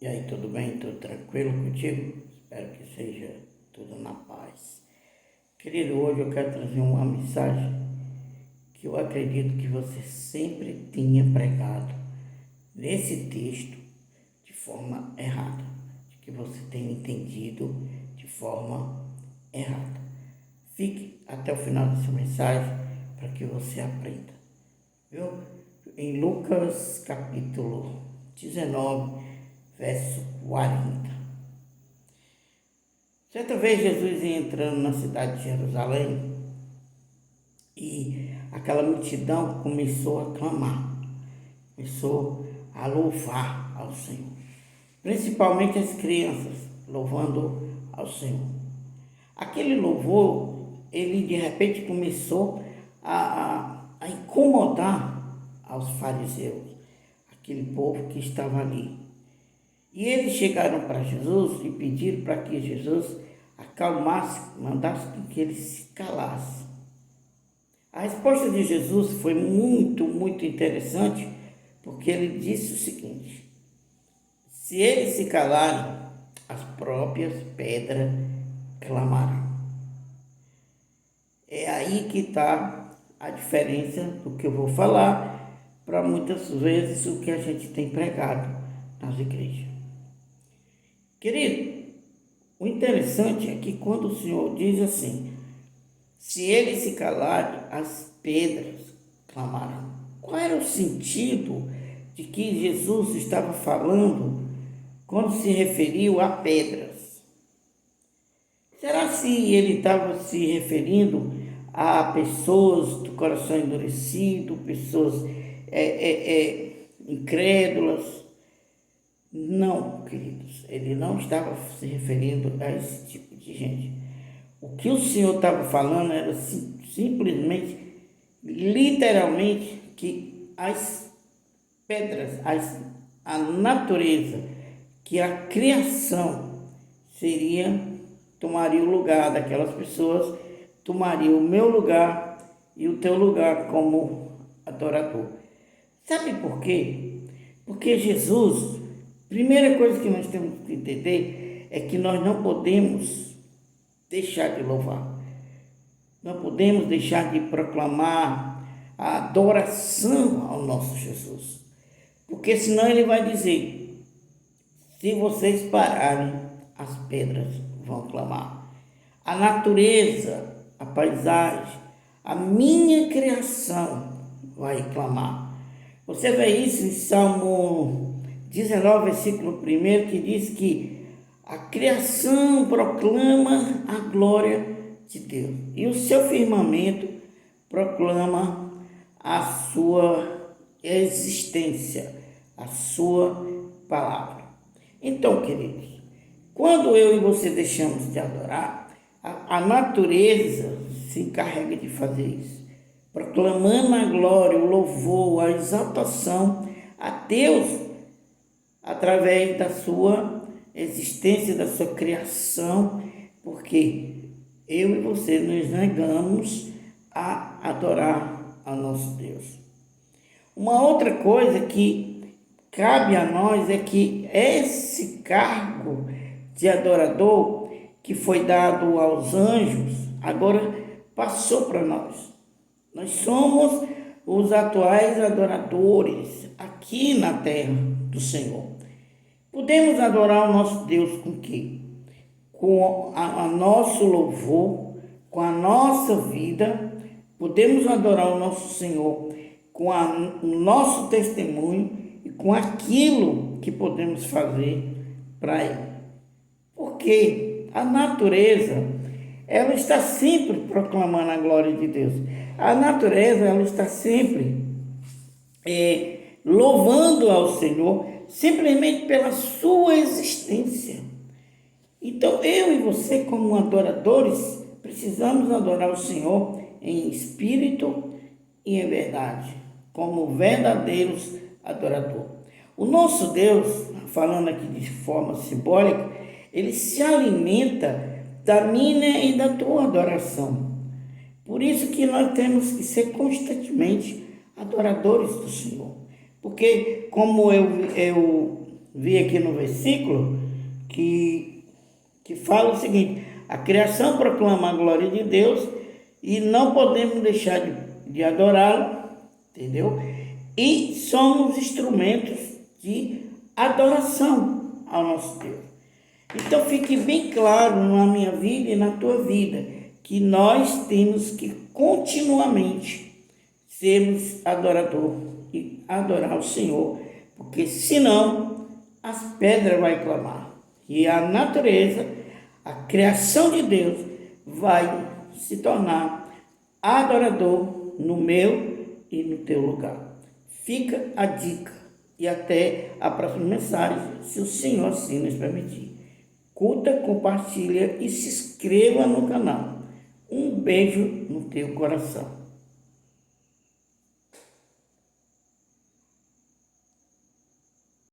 E aí, tudo bem? Tudo tranquilo contigo? Espero que seja tudo na paz. Querido, hoje eu quero trazer uma mensagem que eu acredito que você sempre tinha pregado nesse texto de forma errada, que você tenha entendido de forma errada. Fique até o final dessa mensagem para que você aprenda. Viu? Em Lucas capítulo 19, verso 40. Certa vez Jesus ia entrando na cidade de Jerusalém e aquela multidão começou a clamar, começou a louvar ao Senhor, principalmente as crianças louvando ao Senhor. Aquele louvor, ele de repente começou a incomodar aos fariseus, aquele povo que estava ali. E eles chegaram para Jesus e pediram para que Jesus acalmasse, mandasse que ele se calasse. A resposta de Jesus foi muito interessante, porque ele disse o seguinte: se eles se calarem, as próprias pedras clamarão. É aí que está a diferença do que eu vou falar para muitas vezes o que a gente tem pregado nas igrejas. Querido, o interessante é que quando o Senhor diz assim, se eles se calarem, as pedras clamarão. Qual era o sentido de que Jesus estava falando quando se referiu a pedras? Será se ele estava se referindo a pessoas do coração endurecido, pessoas incrédulas? Não, queridos, ele não estava se referindo a esse tipo de gente. O que o Senhor estava falando era simplesmente, literalmente, que as pedras, a natureza, que a criação tomaria o lugar daquelas pessoas, tomaria o meu lugar e o teu lugar como adorador. Sabe por quê? Porque Jesus, primeira coisa que nós temos que entender é que nós não podemos deixar de louvar. Não podemos deixar de proclamar a adoração ao nosso Jesus. Porque senão ele vai dizer, se vocês pararem, as pedras vão clamar. A natureza, a paisagem, a minha criação vai clamar. Você vê isso em Salmo 19, versículo 1, que diz que a criação proclama a glória de Deus e o seu firmamento proclama a sua existência, a sua palavra. Então, queridos, quando eu e você deixamos de adorar, a natureza se encarrega de fazer isso, proclamando a glória, o louvor, a exaltação a Deus através da sua existência, da sua criação, porque eu e você nos negamos a adorar ao nosso Deus. Uma outra coisa que cabe a nós é que esse cargo de adorador que foi dado aos anjos, agora passou para nós. Nós somos os atuais adoradores aqui na terra do Senhor. Podemos adorar o nosso Deus com o quê? Com a nosso louvor, com a nossa vida. Podemos adorar o nosso Senhor com o nosso testemunho e com aquilo que podemos fazer para Ele. Porque a natureza, ela está sempre proclamando a glória de Deus. A natureza, ela está sempre louvando ao Senhor, simplesmente pela sua existência. Então, eu e você, como adoradores, precisamos adorar o Senhor em espírito e em verdade, como verdadeiros adoradores. O nosso Deus, falando aqui de forma simbólica, ele se alimenta da minha e da tua adoração. Por isso que nós temos que ser constantemente adoradores do Senhor. Porque, como eu vi aqui no versículo que fala o seguinte: a criação proclama a glória de Deus e não podemos deixar de adorá-lo, entendeu? E somos instrumentos de adoração ao nosso Deus. Então fique bem claro na minha vida e na tua vida que nós temos que continuamente sermos adorador e adorar o Senhor, porque senão as pedras vão clamar e a natureza, a criação de Deus vai se tornar adorador no meu e no teu lugar. Fica a dica e até a próxima mensagem, se o Senhor assim nos permitir. Curta, compartilha e se inscreva no canal. Um beijo no teu coração.